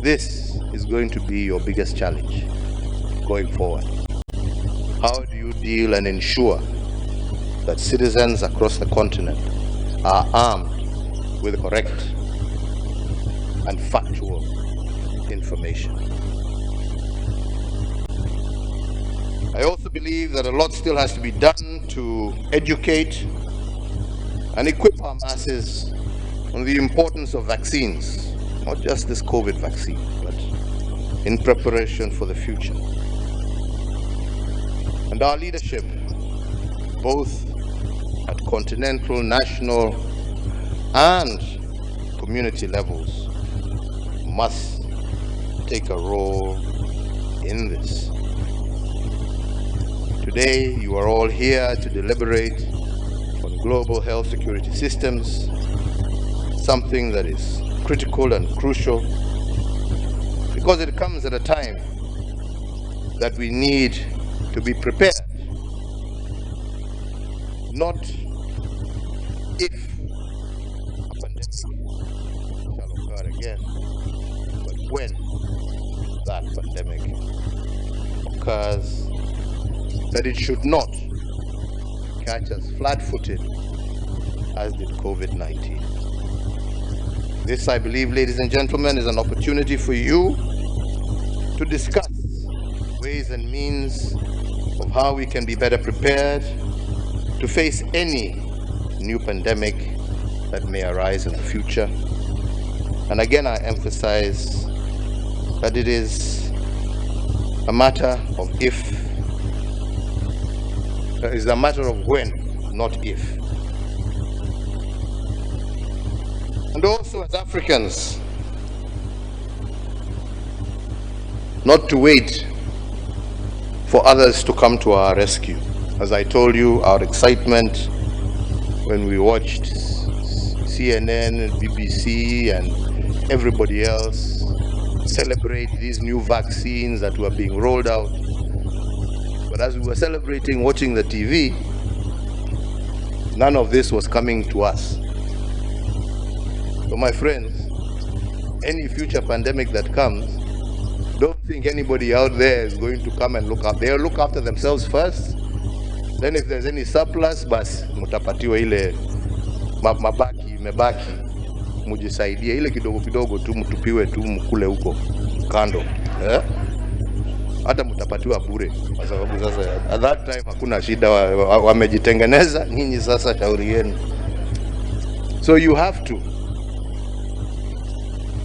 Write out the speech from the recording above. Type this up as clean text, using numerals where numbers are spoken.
This is going to be your biggest challenge going forward. How do you deal and ensure that citizens across the continent are armed with correct and factual information? I also believe that a lot still has to be done to educate and equip our masses on the importance of vaccines, not just this COVID vaccine, but in preparation for the future. And our leadership, both at continental, national, and community levels, must take a role in this. Today, you are all here to deliberate on global health security systems, something that is critical and crucial because it comes at a time that we need to be prepared, not if a pandemic shall occur again, but when that pandemic occurs, that it should not catch us flat-footed as did COVID-19. This, I believe, ladies and gentlemen, is an opportunity for you to discuss ways and means of how we can be better prepared to face any new pandemic that may arise in the future. And again, I emphasize that it is a matter of if, it's a matter of when, not if. And also as Africans, not to wait for others to come to our rescue. As I told you, our excitement when we watched CNN, BBC, and everybody else celebrate these new vaccines that were being rolled out. But as we were celebrating watching the TV, none of this was coming to us. So my friends, any future pandemic that comes, don't think anybody out there is going to come and look up. They'll look after themselves first. Then if there's any surplus, basi mutapatiwa ile mebaki, mujisaidia ile kidogo kidogo tu, mtupiwe tu, mkule huko kando. Hata mutapatiwa bure, kwa sababu sasa at that time hakuna shida, wamejitengeneza, nyinyi sasa shauri yenu. So you have to